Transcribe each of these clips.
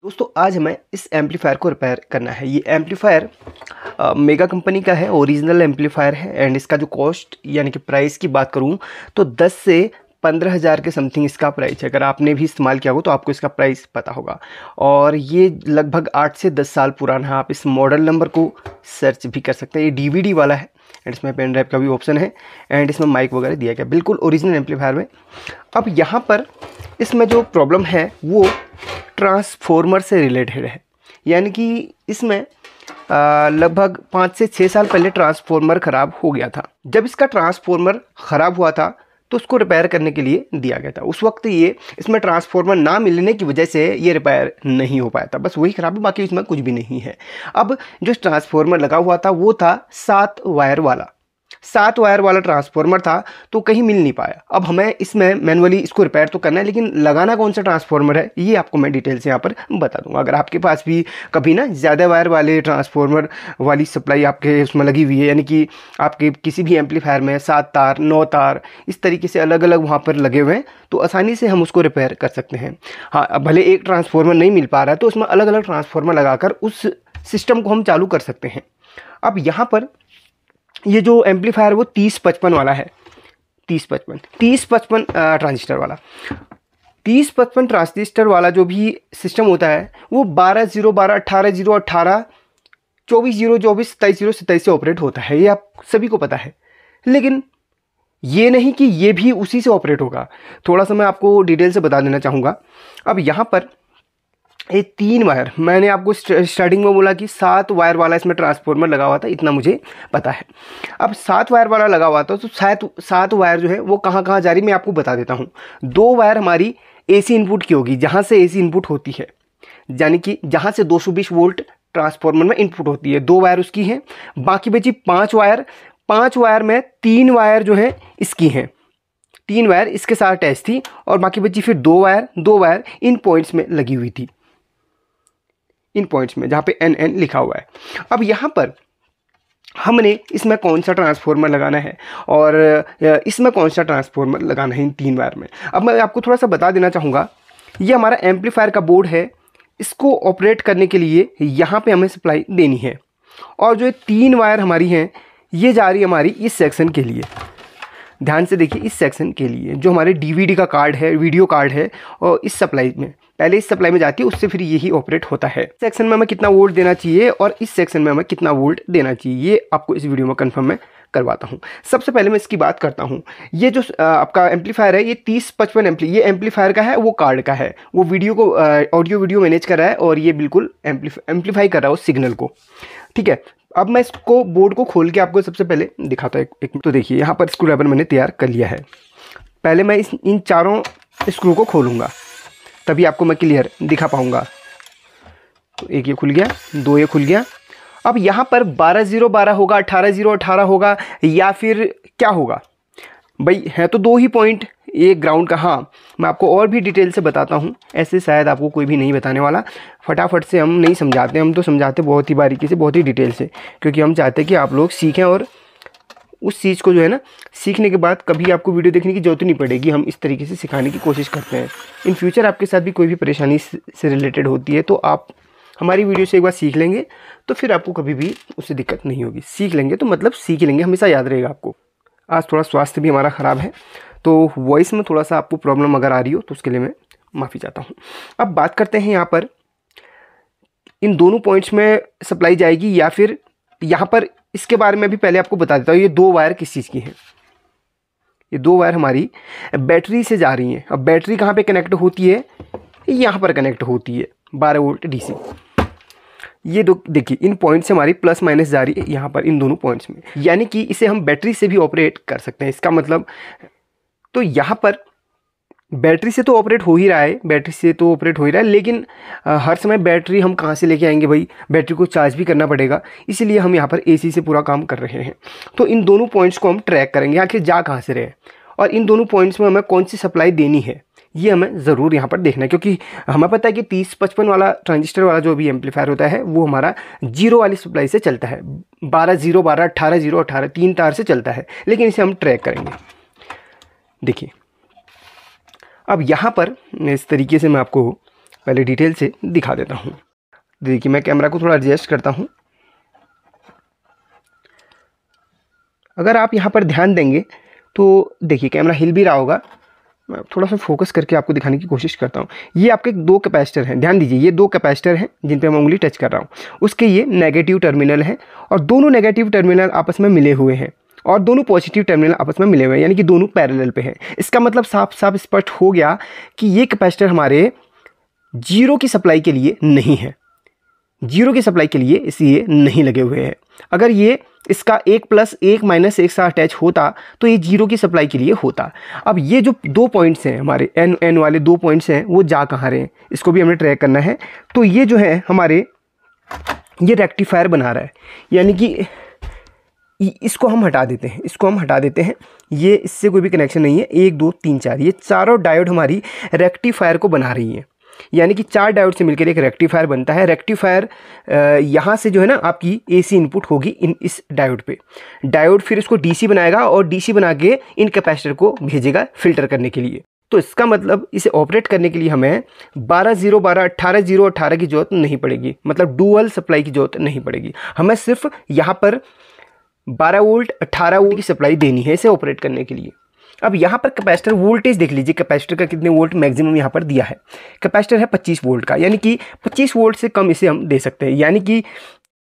दोस्तों आज हमें इस एम्पलीफायर को रिपेयर करना है। ये एम्पलीफायर मेगा कंपनी का है, ओरिजिनल एम्पलीफायर है एंड इसका जो कॉस्ट यानी कि प्राइस की बात करूं तो 10 से 15,000 के समथिंग इसका प्राइस है। अगर आपने भी इस्तेमाल किया हो तो आपको इसका प्राइस पता होगा और ये लगभग 8 से 10 साल पुराना है। आप इस मॉडल नंबर को सर्च भी कर सकते हैं। ये डीवीडी वाला है एंड इसमें पेन ड्राइव का भी ऑप्शन है एंड इसमें माइक वगैरह दिया गया, बिल्कुल ओरिजिनल एम्पलीफायर में। अब यहाँ पर इसमें जो प्रॉब्लम है वो ट्रांसफॉर्मर से रिलेटेड है, यानी कि इसमें लगभग 5 से 6 साल पहले ट्रांसफॉर्मर ख़राब हो गया था। जब इसका ट्रांसफॉर्मर ख़राब हुआ था तो उसको रिपेयर करने के लिए दिया गया था। उस वक्त ये इसमें ट्रांसफॉर्मर ना मिलने की वजह से ये रिपेयर नहीं हो पाया था, बस वही ख़राब है, बाकी इसमें कुछ भी नहीं है। अब जो ट्रांसफॉर्मर लगा हुआ था वो था 7 वायर वाला ट्रांसफॉर्मर था, तो कहीं मिल नहीं पाया। अब हमें इसमें मैनुअली इसको रिपेयर तो करना है, लेकिन लगाना कौन सा ट्रांसफॉर्मर है ये आपको मैं डिटेल से यहाँ पर बता दूंगा। अगर आपके पास भी कभी ना ज़्यादा वायर वाले ट्रांसफॉर्मर वाली सप्लाई आपके उसमें लगी हुई है, यानी कि आपके किसी भी एम्पलीफायर में 7 तार 9 तार इस तरीके से अलग अलग वहाँ पर लगे हुए हैं, तो आसानी से हम उसको रिपेयर कर सकते हैं। हाँ, अब भले एक ट्रांसफॉर्मर नहीं मिल पा रहा है तो उसमें अलग अलग ट्रांसफॉर्मर लगाकर उस सिस्टम को हम चालू कर सकते हैं। अब यहाँ पर ये जो एम्पलीफायर वो 3055 वाला है, 3055 ट्रांजिस्टर वाला। 3055 ट्रांजिस्टर वाला जो भी सिस्टम होता है वो 12/0/12, 18/0/18, 24/0/24, 27/0/27 से ऑपरेट होता है, ये आप सभी को पता है। लेकिन ये नहीं कि ये भी उसी से ऑपरेट होगा, थोड़ा सा मैं आपको डिटेल से बता देना चाहूँगा। अब यहाँ पर ये 3 वायर, मैंने आपको स्टार्टिंग में बोला कि 7 वायर वाला इसमें ट्रांसफॉर्मर लगा हुआ था, इतना मुझे पता है। अब 7 वायर वाला लगा हुआ था तो 7 वायर जो है वो कहाँ कहाँ जा रही मैं आपको बता देता हूँ। 2 वायर हमारी एसी इनपुट की होगी, जहाँ से एसी इनपुट होती है, यानी कि जहाँ से 220 वोल्ट ट्रांसफॉर्मर में इनपुट होती है, 2 वायर उसकी हैं। बाकी बची 5 वायर, 5 वायर में 3 वायर जो है इसकी हैं, 3 वायर इसके साथ अटैच थी और बाकी बची फिर 2 वायर इन पॉइंट्स में लगी हुई थी, इन पॉइंट्स में जहाँ पे NN लिखा हुआ है। अब यहाँ पर हमने इसमें कौन सा ट्रांसफॉर्मर लगाना है और इसमें कौन सा ट्रांसफॉर्मर लगाना है इन 3 वायर में। अब मैं आपको थोड़ा सा बता देना चाहूँगा, ये हमारा एम्पलीफायर का बोर्ड है, इसको ऑपरेट करने के लिए यहाँ पे हमें सप्लाई देनी है और जो 3 वायर हमारी हैं ये जा रही है हमारी इस सेक्शन के लिए। ध्यान से देखिए, इस सेक्शन के लिए जो हमारे DVD का कार्ड है, वीडियो कार्ड है, और इस सप्लाई में पहले इस सप्लाई में जाती है, उससे फिर यही ऑपरेट होता है। इस सेक्शन में हमें कितना वोल्ट देना चाहिए और इस सेक्शन में हमें कितना वोल्ट देना चाहिए ये आपको इस वीडियो में कंफर्म मैं करवाता हूँ। सबसे पहले मैं इसकी बात करता हूँ। ये जो आपका एम्पलीफायर है ये 3055 ये एम्पलीफायर का है, वो कार्ड का है, वो वीडियो को ऑडियो वीडियो मैनेज कर रहा है और ये बिल्कुल एम्पलीफाई कर रहा है उस सिग्नल को, ठीक है। अब मैं इसको बोर्ड को खोल के आपको सबसे पहले दिखाता हूँ एक। तो देखिए यहाँ पर स्क्रू ड्राइवर मैंने तैयार कर लिया है। पहले मैं इन चारों स्क्रू को खोलूँगा, तभी आपको मैं क्लियर दिखा पाऊँगा। तो एक ये खुल गया, 2 ये खुल गया। अब यहाँ पर 12/0/12 होगा, 18/0/18 होगा या फिर क्या होगा भाई, है तो 2 ही पॉइंट, एक ग्राउंड का। हाँ, मैं आपको और भी डिटेल से बताता हूँ, ऐसे शायद आपको कोई भी नहीं बताने वाला। फटाफट से हम नहीं समझाते, हम तो समझाते बहुत ही बारीकी से, बहुत ही डिटेल से, क्योंकि हम चाहते हैं कि आप लोग सीखें और उस चीज़ को जो है ना सीखने के बाद कभी आपको वीडियो देखने की जरूरत नहीं पड़ेगी। हम इस तरीके से सिखाने की कोशिश करते हैं। इन फ्यूचर आपके साथ भी कोई भी परेशानी से रिलेटेड होती है तो आप हमारी वीडियो से एक बार सीख लेंगे तो फिर आपको कभी भी उससे दिक्कत नहीं होगी। सीख लेंगे तो मतलब सीख लेंगे, हमेशा याद रहेगा आपको। आज थोड़ा स्वास्थ्य भी हमारा ख़राब है तो वॉइस में थोड़ा सा आपको प्रॉब्लम अगर आ रही हो तो उसके लिए मैं माफ़ी चाहता हूँ। अब बात करते हैं यहाँ पर इन दोनों पॉइंट्स में सप्लाई जाएगी या फिर यहाँ पर, इसके बारे में भी पहले आपको बता देता हूँ। ये 2 वायर किस चीज़ की हैं, ये 2 वायर हमारी बैटरी से जा रही हैं। अब बैटरी कहाँ पे कनेक्ट होती है, यहाँ पर कनेक्ट होती है 12 वोल्ट DC। ये देखिए इन पॉइंट से हमारी प्लस माइनस जा रही है यहाँ पर इन दोनों पॉइंट्स में, यानी कि इसे हम बैटरी से भी ऑपरेट कर सकते हैं। इसका मतलब तो यहाँ पर बैटरी से तो ऑपरेट हो ही रहा है, लेकिन हर समय बैटरी हम कहाँ से लेके आएंगे भाई, बैटरी को चार्ज भी करना पड़ेगा, इसीलिए हम यहाँ पर AC से पूरा काम कर रहे हैं। तो इन दोनों पॉइंट्स को हम ट्रैक करेंगे आखिर जा कहाँ से रहे और इन दोनों पॉइंट्स में हमें कौन सी सप्लाई देनी है ये हमें ज़रूर यहाँ पर देखना है, क्योंकि हमें पता है कि 3055 वाला ट्रांजिस्टर वाला जो भी एम्पलीफायर होता है वो हमारा 0 वाली सप्लाई से चलता है, 12/0/12, 18/0/18 3 तार से चलता है, लेकिन इसे हम ट्रैक करेंगे। देखिए अब यहाँ पर इस तरीके से मैं आपको पहले डिटेल से दिखा देता हूँ। देखिए मैं कैमरा को थोड़ा एडजस्ट करता हूँ। अगर आप यहाँ पर ध्यान देंगे तो देखिए कैमरा हिल भी रहा होगा, मैं थोड़ा सा फोकस करके आपको दिखाने की कोशिश करता हूँ। ये आपके 2 कैपेसिटर हैं, ध्यान दीजिए, ये 2 कैपेसिटर हैं जिन पे मैं उंगली टच कर रहा हूँ। उसके ये नेगेटिव टर्मिनल हैं और दोनों नेगेटिव टर्मिनल आपस में मिले हुए हैं और दोनों पॉजिटिव टर्मिनल आपस में मिले हुए हैं, यानी कि दोनों पैरेलल पे हैं। इसका मतलब साफ साफ स्पष्ट हो गया कि ये कैपेसिटर हमारे जीरो की सप्लाई के लिए नहीं है, जीरो की सप्लाई के लिए इसलिए नहीं लगे हुए हैं। अगर ये इसका 1 + 1 - एक साथ अटैच होता तो ये जीरो की सप्लाई के लिए होता। अब ये जो 2 पॉइंट्स हैं हमारे एन वाले 2 पॉइंट्स हैं, वो जा कहाँ रहे हैं, इसको भी हमें ट्रैक करना है। तो ये जो है हमारे, ये रेक्टिफायर बना रहा है, यानी कि इसको हम हटा देते हैं, इसको हम हटा देते हैं। ये इससे कोई भी कनेक्शन नहीं है। 1 2 3 4 ये चारों डायोड हमारी रेक्टिफायर को बना रही है, यानी कि 4 डायोड से मिलकर एक रेक्टिफायर बनता है। रेक्टिफायर यहाँ से जो है ना आपकी एसी इनपुट होगी इस डायोड पे। डायोड फिर इसको डीसी बनाएगा और डीसी बना के इन कैपेसिटर को भेजेगा फिल्टर करने के लिए। तो इसका मतलब इसे ऑपरेट करने के लिए हमें 12 0 12 18 0 18 की जरूरत नहीं पड़ेगी, मतलब डुअल सप्लाई की जरूरत नहीं पड़ेगी। हमें सिर्फ यहाँ पर 12 वोल्ट 18 वोल्ट की सप्लाई देनी है इसे ऑपरेट करने के लिए। अब यहाँ पर कैपेसिटर वोल्टेज देख लीजिए, कैपेसिटर का कितने वोल्ट मैक्सिमम यहाँ पर दिया है। कैपेसिटर है 25 वोल्ट का, यानी कि 25 वोल्ट से कम इसे हम दे सकते हैं, यानी कि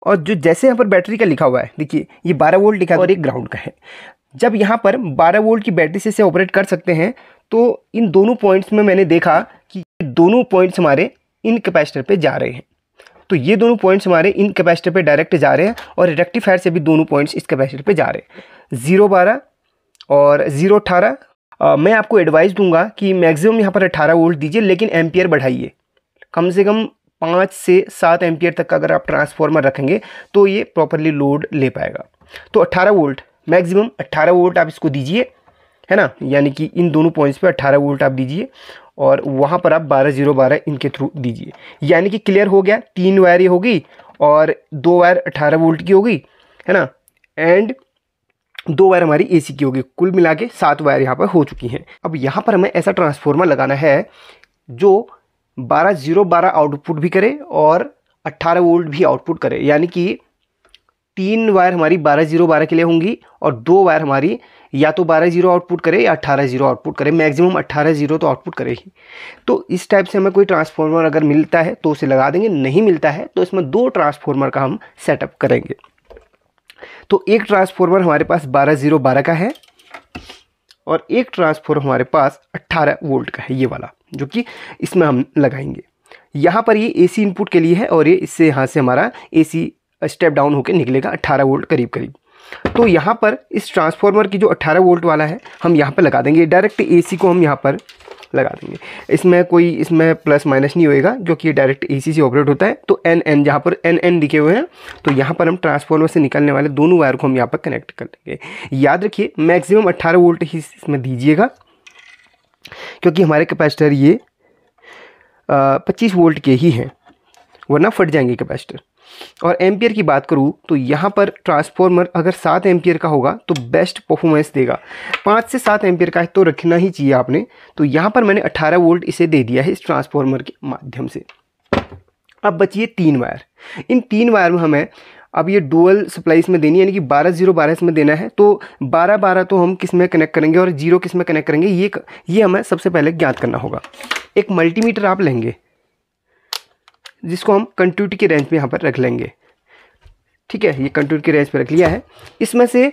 और जो जैसे यहाँ पर बैटरी का लिखा हुआ है, देखिए ये 12 वोल्ट लिखा है और एक ग्राउंड का है। जब यहाँ पर 12 वोल्ट की बैटरी से इसे ऑपरेट कर सकते हैं, तो इन दोनों पॉइंट्स में मैंने देखा कि दोनों पॉइंट्स हमारे इन कैपेसिटर पे जा रहे हैं। तो ये दोनों पॉइंट्स हमारे इन कैपेसिटर पे डायरेक्ट जा रहे हैं और रेक्टिफायर से भी दोनों पॉइंट्स इस कैपेसिटर पे जा रहे हैं, 0 12 और 0 18। मैं आपको एडवाइस दूंगा कि मैक्सिमम यहाँ पर 18 वोल्ट दीजिए, लेकिन एम्पियर बढ़ाइए। कम से कम 5 से 7 एम्पियर तक का अगर आप ट्रांसफार्मर रखेंगे तो ये प्रॉपरली लोड ले पाएगा। तो 18 वोल्ट मैक्सिमम 18 वोल्ट आप इसको दीजिए, है ना, यानी कि इन दोनों पॉइंट्स पे 18 वोल्ट आप दीजिए और वहाँ पर आप 12 0 12 इनके थ्रू दीजिए। यानी कि क्लियर हो गया, 3 वायर ये होगी और 2 वायर 18 वोल्ट की होगी, है ना, एंड 2 वायर हमारी एसी की होगी। कुल मिला के 7 वायर यहाँ पर हो चुकी हैं। अब यहाँ पर हमें ऐसा ट्रांसफार्मर लगाना है जो 12 0 12 आउटपुट भी करे और 18 वोल्ट भी आउटपुट करे, यानी कि 3 वायर हमारी 12 0 12 के लिए होंगी और 2 वायर हमारी या तो 12 0 आउटपुट करे या 18 0 आउटपुट करे, मैक्सिमम 18 0 तो आउटपुट करेगी। तो इस टाइप से हमें कोई ट्रांसफार्मर अगर मिलता है तो उसे लगा देंगे, नहीं मिलता है तो इसमें 2 ट्रांसफार्मर का हम सेटअप करेंगे। तो एक ट्रांसफार्मर हमारे पास 12 0 12 का है और एक ट्रांसफार्मर हमारे पास 18 वोल्ट का है, ये वाला जो कि इसमें हम लगाएंगे। यहाँ पर ये एसी इनपुट के लिए है और ये इससे यहाँ से हमारा एसी स्टेप डाउन होकर निकलेगा 18 वोल्ट करीब करीब। तो यहाँ पर इस ट्रांसफार्मर की जो 18 वोल्ट वाला है हम यहाँ पर लगा देंगे, डायरेक्ट एसी को हम यहाँ पर लगा देंगे। इसमें प्लस माइनस नहीं होएगा, जो कि डायरेक्ट एसी से ऑपरेट होता है। तो एन जहाँ पर एन लिखे हुए हैं, तो यहाँ पर हम ट्रांसफार्मर से निकलने वाले दोनों वायर को हम यहाँ पर कनेक्ट कर देंगे। याद रखिए मैक्सिमम 18 वोल्ट ही इसमें दीजिएगा, क्योंकि हमारे कैपेसिटर ये 25 वोल्ट के ही हैं, वरना फट जाएंगे कैपेसिटर। और एम्पियर की बात करूँ तो यहाँ पर ट्रांसफार्मर अगर 7 एम्पियर का होगा तो बेस्ट परफॉर्मेंस देगा। 5 से 7 एम्पियर का तो रखना ही चाहिए आपने। तो यहाँ पर मैंने 18 वोल्ट इसे दे दिया है इस ट्रांसफार्मर के माध्यम से। अब बचिए 3 वायर। इन 3 वायर में हमें अब ये डुअल सप्लाई इसमें देनी है, यानी कि 12 0 12 इसमें देना है। तो 12 12 तो हम किस में कनेक्ट करेंगे और 0 किस में कनेक्ट करेंगे, ये हमें सबसे पहले ज्ञात करना होगा। एक मल्टीमीटर आप लेंगे जिसको हम कंटिन्यूटी के रेंज पे यहाँ पर रख लेंगे, ठीक है, ये कंटिन्यूटी के रेंज पे रख लिया है। इसमें से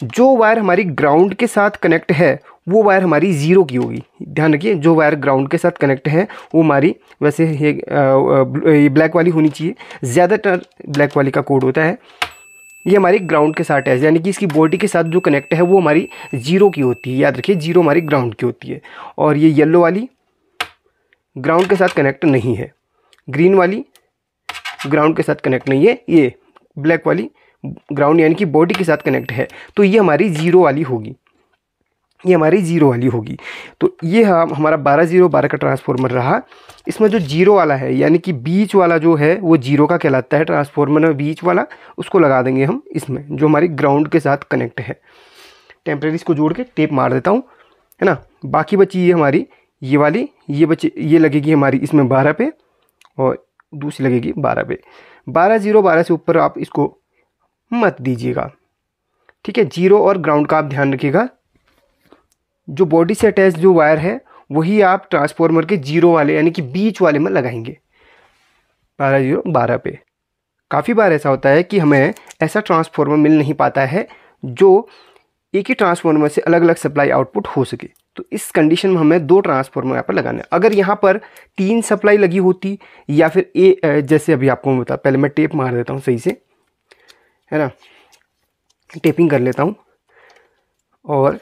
जो वायर हमारी ग्राउंड के साथ कनेक्ट है वो वायर हमारी 0 की होगी। ध्यान रखिए, जो वायर ग्राउंड के साथ कनेक्ट है वो हमारी वैसे ये ब्लैक वाली होनी चाहिए, ज़्यादातर ब्लैक वाली का कोड होता है। ये हमारी ग्राउंड के साथ है, यानी कि इसकी बॉडी के साथ जो कनेक्ट है वो हमारी 0 की होती है। याद रखिए 0 हमारी ग्राउंड की होती है। और ये येलो वाली ग्राउंड के साथ कनेक्ट नहीं है, ग्रीन वाली ग्राउंड के साथ कनेक्ट नहीं है, ये ब्लैक वाली ग्राउंड यानी कि बॉडी के साथ कनेक्ट है। तो ये हमारी 0 वाली होगी, ये हमारी 0 वाली होगी। तो ये हमारा 12 0 12 का ट्रांसफार्मर रहा। इसमें जो 0 वाला है यानी कि बीच वाला जो है वो 0 का कहलाता है। ट्रांसफार्मर में बीच वाला उसको लगा देंगे हम इसमें, जो हमारी ग्राउंड के साथ कनेक्ट है। टेम्परेरी इसको जोड़ के टेप मार देता हूँ, है ना। बाकी बची ये हमारी ये वाली, ये लगेगी हमारी इसमें 12 पे और दूसरी लगेगी 12 पे। 12 0 12 से ऊपर आप इसको मत दीजिएगा, ठीक है। जीरो और ग्राउंड का आप ध्यान रखिएगा। जो बॉडी से अटैच जो वायर है वही आप ट्रांसफार्मर के जीरो वाले यानी कि बीच वाले में लगाएंगे 12 0 12 पे। काफ़ी बार ऐसा होता है कि हमें ऐसा ट्रांसफार्मर मिल नहीं पाता है जो एक ही ट्रांसफार्मर से अलग अलग सप्लाई आउटपुट हो सके। तो इस कंडीशन में हमें 2 ट्रांसफार्मर यहाँ पर लगाने हैं। अगर यहाँ पर 3 सप्लाई लगी होती या फिर जैसे अभी आपको मैं बता, पहले मैं टेप मार देता हूँ सही से, है ना, टेपिंग कर लेता हूँ और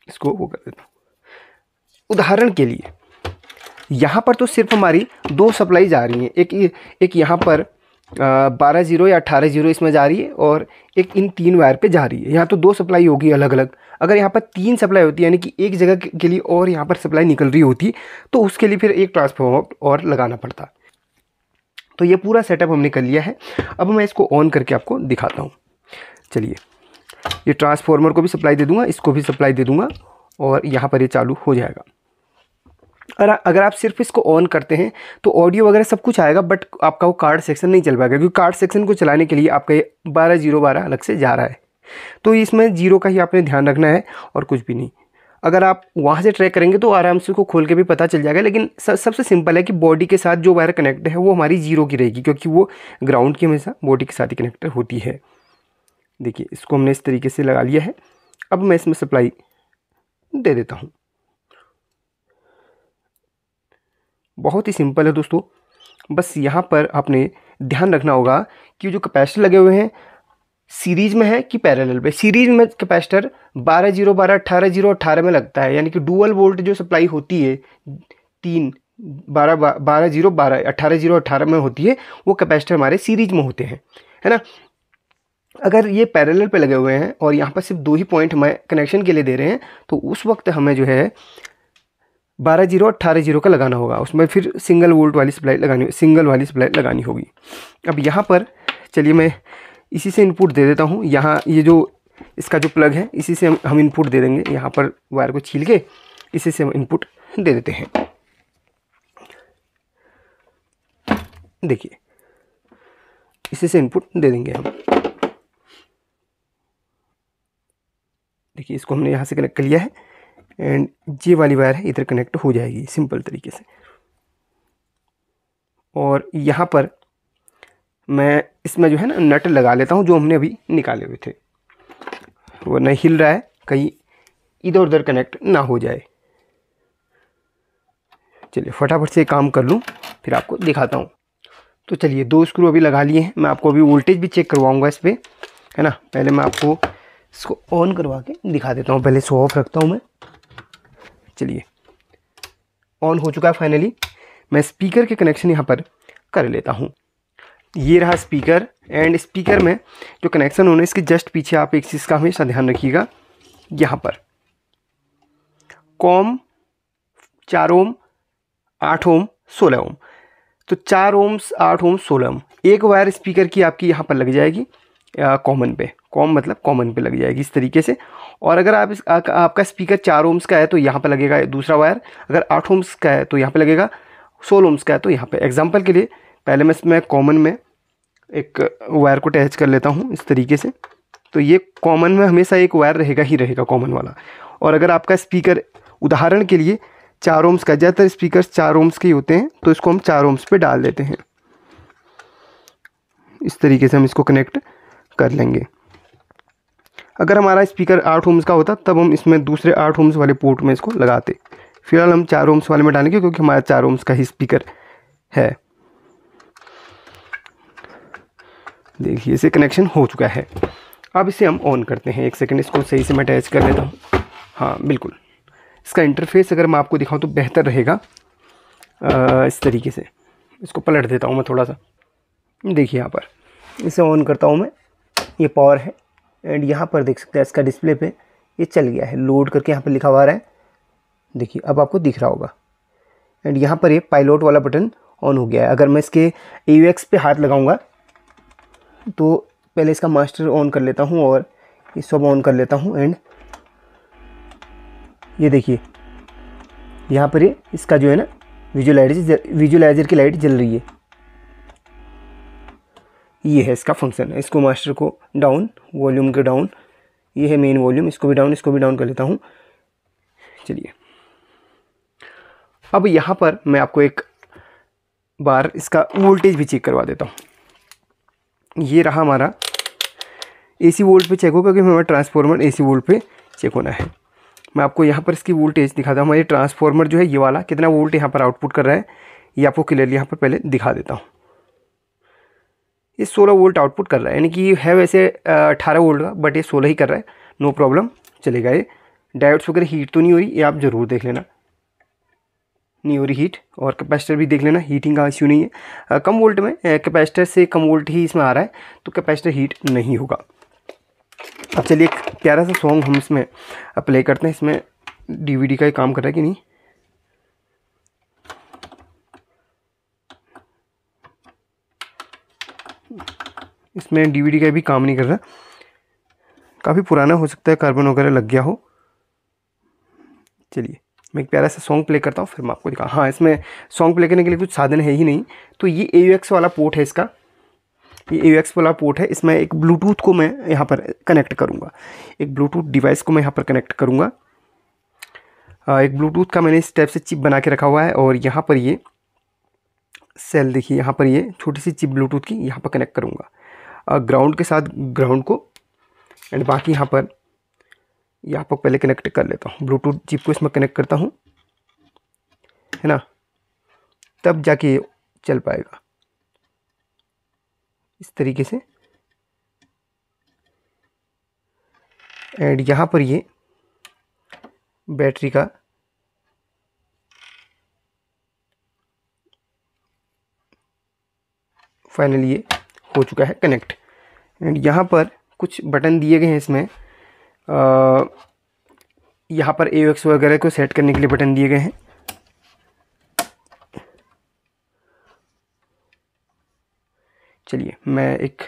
इसको वो कर देता हूँ। उदाहरण के लिए यहाँ पर तो सिर्फ हमारी 2 सप्लाई जा रही हैं, एक यहाँ पर 12 0 या 18 0 इसमें जा रही है और एक इन 3 वायर पे जा रही है। यहाँ तो 2 सप्लाई होगी अलग अलग। अगर यहाँ पर 3 सप्लाई होती है यानी कि एक जगह के लिए और यहाँ पर सप्लाई निकल रही होती तो उसके लिए फिर एक ट्रांसफार्मर और लगाना पड़ता। तो ये पूरा सेटअप हमने कर लिया है। अब मैं इसको ऑन करके आपको दिखाता हूँ। चलिए, ये ट्रांसफार्मर को भी सप्लाई दे दूँगा, इसको भी सप्लाई दे दूँगा और यहाँ पर ये चालू हो जाएगा। और अगर आप सिर्फ इसको ऑन करते हैं तो ऑडियो वगैरह सब कुछ आएगा, बट आपका वो कार्ड सेक्शन नहीं चल पाएगा, क्योंकि कार्ड सेक्शन को चलाने के लिए आपका ये 12 0 12 अलग से जा रहा है। तो इसमें जीरो का ही आपने ध्यान रखना है और कुछ भी नहीं। अगर आप वहाँ से ट्रैक करेंगे तो आराम से उसको खोल के भी पता चल जाएगा। लेकिन सबसे सिंपल है कि बॉडी के साथ जो वायर कनेक्ट है वो हमारी जीरो की रहेगी, क्योंकि वो ग्राउंड की हमेशा बॉडी के साथ ही कनेक्टर होती है। देखिए, इसको हमने इस तरीके से लगा लिया है। अब मैं इसमें सप्लाई दे देता हूँ। बहुत ही सिंपल है दोस्तों। बस यहाँ पर आपने ध्यान रखना होगा कि जो कैपेसिटर लगे हुए हैं सीरीज में है कि पैरेलल पे। सीरीज में कैपेसिटर 12 0 12 18 0 18 में लगता है, यानी कि डुअल वोल्ट जो सप्लाई होती है 3 12 0 12 18 0 18 में होती है, वो कैपेसिटर हमारे सीरीज में होते हैं, है ना। अगर ये पैरेलल पे लगे हुए हैं और यहाँ पर सिर्फ 2 ही पॉइंट हमें कनेक्शन के लिए दे रहे हैं तो उस वक्त हमें जो है 12 0 18 0 का लगाना होगा। उसमें फिर सिंगल वोल्ट वाली सप्लाई लगानी होगी। अब यहाँ पर चलिए मैं इसी से इनपुट दे देता हूँ। यहाँ ये जो इसका जो प्लग है इसी से हम इनपुट दे देंगे। यहाँ पर वायर को छील के इसी से हम इनपुट दे देते हैं। देखिए, इसी से इनपुट दे देंगे हम। देखिए, इसको हमने यहाँ से कनेक्ट कर लिया है एंड ये वाली वायर है इधर कनेक्ट हो जाएगी सिंपल तरीके से। और यहाँ पर मैं इसमें जो है ना नट लगा लेता हूँ जो हमने अभी निकाले हुए थे, वो नहीं हिल रहा है, कहीं इधर उधर कनेक्ट ना हो जाए। चलिए फटाफट से काम कर लूँ फिर आपको दिखाता हूँ। तो चलिए 2 स्क्रू अभी लगा लिए हैं। मैं आपको अभी वोल्टेज भी चेक करवाऊँगा इस पर, है ना। पहले मैं आपको इसको ऑन करवा के दिखा देता हूँ। पहले शो ऑफ रखता हूँ मैं। चलिए, ऑन हो चुका है फाइनली। मैं स्पीकर के कनेक्शन यहाँ पर कर लेता हूँ। ये रहा स्पीकर एंड स्पीकर में जो कनेक्शन होने इसके जस्ट पीछे आप एक चीज़ का हमेशा ध्यान रखिएगा। यहाँ पर कॉम 4 ओम 8 ओम 16 ओम, तो 4 ओम 8 ओम 16 ओम एक वायर स्पीकर की आपकी यहाँ पर लग जाएगी कॉमन पे। कॉम मतलब कॉमन पे लग जाएगी इस तरीके से। और अगर आपका स्पीकर 4 ओम्स का है तो यहाँ पे लगेगा दूसरा वायर। अगर 8 ओम्स का है तो यहाँ पे लगेगा। 16 ओम्स का है तो यहाँ पे। एग्जांपल के लिए पहले मैं इसमें कॉमन में एक वायर को अटैच कर लेता हूँ इस तरीके से। तो ये कॉमन में हमेशा एक वायर रहेगा ही रहेगा कॉमन वाला। और अगर आपका स्पीकर उदाहरण के लिए 4 ओम्स का, ज़्यादातर स्पीकर 4 ओम्स के ही होते हैं, तो इसको हम 4 ओम्स पे डाल देते हैं। इस तरीके से हम इसको कनेक्ट कर लेंगे। अगर हमारा स्पीकर 8 ओम्स का होता तब हम इसमें दूसरे 8 ओम्स वाले पोर्ट में इसको लगाते। फिलहाल हम 4 ओम्स वाले में डालेंगे क्योंकि हमारा 4 ओम्स का ही स्पीकर है। देखिए, इसे कनेक्शन हो चुका है। अब इसे हम ऑन करते हैं। एक सेकंड, इसको सही से मैं अटैच कर लेता हूँ। हाँ बिल्कुल, इसका इंटरफेस अगर मैं आपको दिखाऊँ तो बेहतर रहेगा। इस तरीके से इसको पलट देता हूँ मैं थोड़ा सा। देखिए यहाँ पर इसे ऑन करता हूँ मैं। ये पावर है एंड यहाँ पर देख सकते हैं इसका डिस्प्ले पे ये चल गया है, लोड करके यहाँ पर लिखा हुआ है। देखिए अब आपको दिख रहा होगा। एंड यहाँ पर ये पायलट वाला बटन ऑन हो गया है। अगर मैं इसके AUX पे हाथ लगाऊंगा तो पहले इसका मास्टर ऑन कर लेता हूँ और ये सब ऑन कर लेता हूँ। एंड ये देखिए यहाँ पर ये इसका जो है ना विजुलाइजर की लाइट जल रही है। ये है इसका फंक्शन। इसको मास्टर को डाउन, वॉल्यूम के डाउन, ये है मेन वॉल्यूम, इसको भी डाउन कर लेता हूँ। चलिए अब यहाँ पर मैं आपको एक बार इसका वोल्टेज भी चेक करवा देता हूँ। ये रहा हमारा AC वोल्ट पे चेक होगा, क्योंकि हमारा ट्रांसफार्मर AC वोल्ट पे चेक होना है। मैं आपको यहाँ पर इसकी वोल्टेज दिखाता हूँ। हमारे ट्रांसफार्मर जो है ये वाला कितना वोल्ट यहाँ पर आउटपुट कर रहा है, ये आपको क्लियरली यहाँ पर पहले दिखा देता हूँ। ये 16 वोल्ट आउटपुट कर रहा है, यानी कि है वैसे 18 वोल्ट का, बट ये 16 ही कर रहा है। नो प्रॉब्लम, चलेगा। ये डायोड्स वगैरह हीट तो नहीं हो रही, ये आप ज़रूर देख लेना, नहीं हो रही हीट। और कैपेसिटर भी देख लेना, हीटिंग का इश्यू नहीं है। कम वोल्ट में कैपेसिटर से कम वोल्ट ही इसमें आ रहा है, तो कैपेसिटर हीट नहीं होगा। अब चलिए एक प्यारा सा सॉन्ग हम इसमें प्ले करते हैं। इसमें DVD का ही काम कर रहा है कि नहीं, इसमें DVD का भी काम नहीं कर रहा, काफ़ी पुराना हो सकता है, कार्बन वगैरह लग गया हो। चलिए मैं एक प्यारा सा सॉन्ग प्ले करता हूँ, फिर मैं आपको दिखा। हाँ, इसमें सॉन्ग प्ले करने के लिए कुछ साधन है ही नहीं। तो ये AUX वाला पोर्ट है इसका, ये AUX वाला पोर्ट है। इसमें एक ब्लूटूथ को मैं यहाँ पर कनेक्ट करूँगा, एक ब्लूटूथ डिवाइस को मैं यहाँ पर कनेक्ट करूँगा। एक ब्लूटूथ का मैंने इस टाइप से चिप बना के रखा हुआ है, और यहाँ पर ये सेल देखिए, यहाँ पर ये छोटी सी चिप ब्लूटूथ की यहाँ पर कनेक्ट करूँगा ग्राउंड के साथ, ग्राउंड को। एंड बाकी यहाँ पर पहले कनेक्ट कर लेता हूँ, ब्लूटूथ चिप को इसमें कनेक्ट करता हूँ, है ना, तब जाके ये चल पाएगा इस तरीके से। एंड यहाँ पर ये बैटरी का फाइनली ये हो चुका है कनेक्ट। एंड यहाँ पर कुछ बटन दिए गए हैं इसमें, यहाँ पर AUX वगैरह को सेट करने के लिए बटन दिए गए हैं। चलिए मैं एक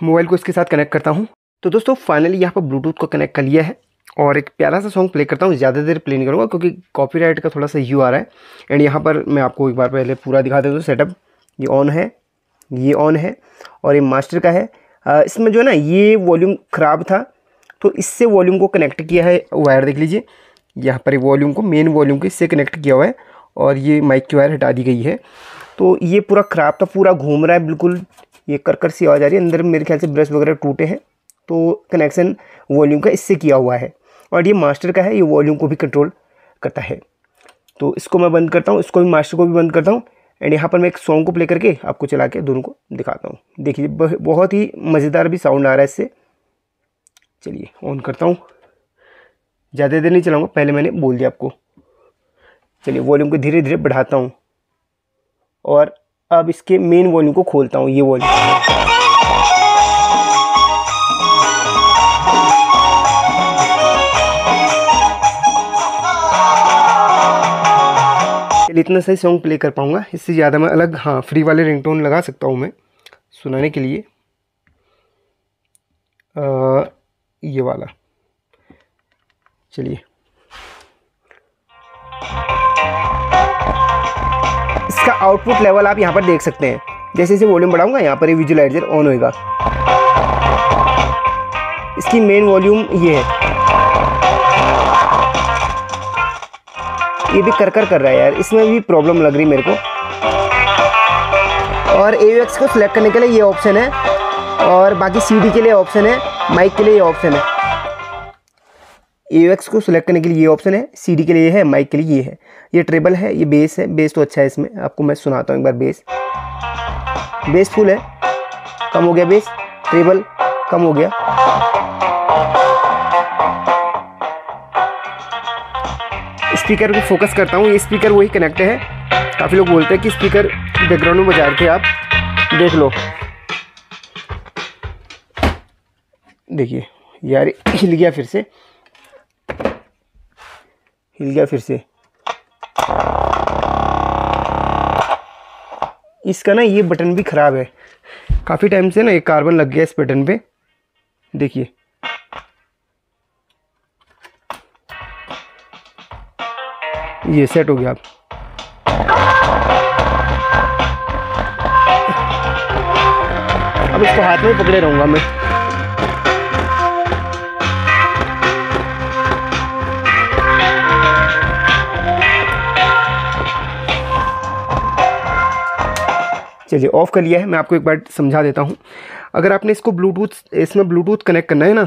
मोबाइल को इसके साथ कनेक्ट करता हूँ। तो दोस्तों फाइनली यहाँ पर ब्लूटूथ को कनेक्ट कर लिया है, और एक प्यारा सा सॉन्ग प्ले करता हूँ। ज़्यादा देर प्ले नहीं करूँगा क्योंकि कॉपीराइट का थोड़ा सा इश्यू आ रहा है। एंड यहाँ पर मैं आपको एक बार पहले पूरा दिखा देता हूँ सेटअप। ये ऑन है, ये ऑन है, और ये मास्टर का है। इसमें जो है ना, ये वॉल्यूम ख़राब था, तो इससे वॉल्यूम को कनेक्ट किया है। वायर देख लीजिए, यहाँ पर वॉल्यूम को, मेन वॉल्यूम को इससे कनेक्ट किया हुआ है, और ये माइक की वायर हटा दी गई है। तो ये पूरा ख़राब था, पूरा घूम रहा है बिल्कुल, ये करकर सी आवाज़ आ रही है। अंदर मेरे ख्याल से ब्रश वगैरह टूटे हैं, तो कनेक्शन वॉल्यूम का इससे किया हुआ है। और ये मास्टर का है, ये वॉल्यूम को भी कंट्रोल करता है। तो इसको मैं बंद करता हूँ, इसको भी, मास्टर को भी बंद करता हूँ। एंड यहाँ पर मैं एक सॉन्ग को प्ले करके आपको चला के दोनों को दिखाता हूँ। देखिए बहुत ही मज़ेदार भी साउंड आ रहा है इससे। चलिए ऑन करता हूँ, ज़्यादा देर नहीं चलाऊँगा, पहले मैंने बोल दिया आपको। चलिए वॉल्यूम को धीरे धीरे बढ़ाता हूँ, और अब इसके मेन वॉल्यूम को खोलता हूँ, ये वॉल्यूम। चलिए इतना सही सॉन्ग प्ले कर पाऊँगा, इससे ज़्यादा मैं अलग, हाँ, फ्री वाले रिंगटोन लगा सकता हूँ मैं सुनाने के लिए। ये वाला, चलिए इसका आउटपुट लेवल आप यहाँ पर देख सकते हैं। जैसे जैसे वॉल्यूम बढ़ाऊंगा, यहाँ पर ये विजुलाइजर ऑन होएगा। इसकी मेन वॉल्यूम ये है, ये भी कर रहा है यार, इसमें भी प्रॉब्लम लग रही मेरे को। और AUX को सिलेक्ट करने के लिए ये ऑप्शन है, और बाकी CD के लिए ऑप्शन है, माइक के लिए ये ऑप्शन है। AUX को सिलेक्ट करने के लिए ये ऑप्शन है, CD के लिए ये है, माइक के लिए ये है। ये ट्रेबल है, ये बेस है, बेस तो अच्छा है इसमें। आपको मैं सुनाता हूँ एक बार। बेस फुल है, कम हो गया बेस, ट्रेबल कम हो गया। स्पीकर को फोकस करता हूँ, ये स्पीकर वही कनेक्ट है। काफ़ी लोग बोलते हैं कि स्पीकर बैकग्राउंड में बजा रहे थे, आप देख लो। देखिए यार, हिल गया फिर से, हिल गया फिर से। इसका ना ये बटन भी ख़राब है, काफ़ी टाइम से ना ये कार्बन लग गया इस बटन पे। देखिए ये सेट हो गया। अब अब इसको हाथ में पकड़े रहूँगा मैं। चलिए ऑफ़ कर लिया है। मैं आपको एक बार समझा देता हूँ। अगर आपने इसको इसमें ब्लूटूथ कनेक्ट करना है ना,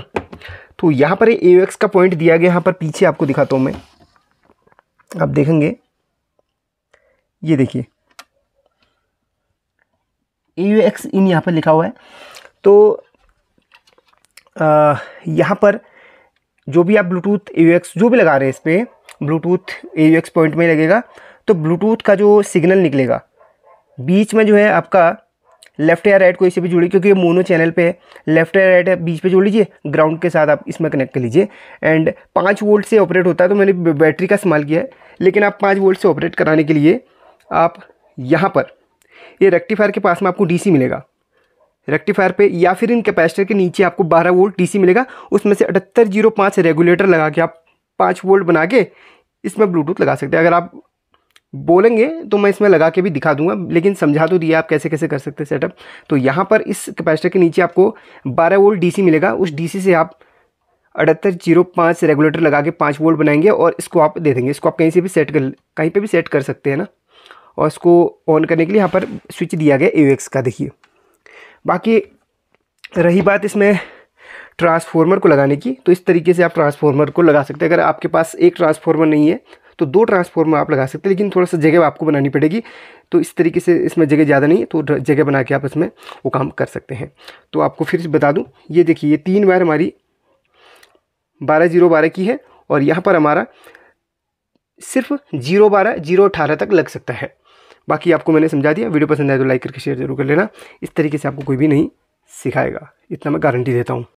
तो यहाँ पर AUX का पॉइंट दिया गया, यहाँ पर पीछे आपको दिखाता हूँ मैं, आप देखेंगे, ये देखिए AUX इन यहाँ पर लिखा हुआ है। तो यहाँ पर जो भी आप ब्लूटूथ AUX जो भी लगा रहे हैं, इस पर ब्लूटूथ AUX पॉइंट में लगेगा, तो ब्लूटूथ का जो सिग्नल निकलेगा बीच में जो है आपका लेफ्ट या राइट कोई से भी जोड़िए, क्योंकि ये मोनो चैनल पे है, लेफ्ट या राइट बीच पे जोड़ लीजिए, ग्राउंड के साथ आप इसमें कनेक्ट कर लीजिए। एंड 5 वोल्ट से ऑपरेट होता है, तो मैंने बैटरी का इस्तेमाल किया है, लेकिन आप 5 वोल्ट से ऑपरेट कराने के लिए आप यहाँ पर ये रेक्टिफायर के पास में आपको DC मिलेगा, रेक्टिफायर पे या फिर इन कैपेसिटर के नीचे आपको 12 वोल्ट DC मिलेगा। उसमें से 7805 रेगुलेटर लगा के आप 5 वोल्ट बना के इसमें ब्लूटूथ लगा सकते हैं। अगर आप बोलेंगे तो मैं इसमें लगा के भी दिखा दूंगा, लेकिन समझा तो दिया आप कैसे कैसे कर सकते हैं सेटअप। तो यहाँ पर इस कैपेसिटर के नीचे आपको 12 वोल्ट DC मिलेगा, उस DC से आप 7805 रेगुलेटर लगा के 5 वोल्ट बनाएंगे और इसको आप दे देंगे। इसको आप कहीं पे भी सेट कर सकते हैं ना। और इसको ऑन करने के लिए यहाँ पर स्विच दिया गया AUX का, देखिए। बाकी रही बात इसमें ट्रांसफार्मर को लगाने की, तो इस तरीके से आप ट्रांसफार्मर को लगा सकते हैं। अगर आपके पास एक ट्रांसफार्मर नहीं है तो 2 ट्रांसफार्मर आप लगा सकते हैं, लेकिन थोड़ा सा जगह आपको बनानी पड़ेगी। तो इस तरीके से इसमें जगह ज़्यादा नहीं है, तो जगह बना के आप इसमें वो काम कर सकते हैं। तो आपको फिर से बता दूं, ये देखिए ये 3 वायर हमारी 12-0-12 की है, और यहाँ पर हमारा सिर्फ 0-12-0-18 तक लग सकता है। बाकी आपको मैंने समझा दिया। वीडियो पसंद आए तो लाइक करके शेयर जरूर कर लेना। इस तरीके से आपको कोई भी नहीं सिखाएगा, इतना मैं गारंटी देता हूँ।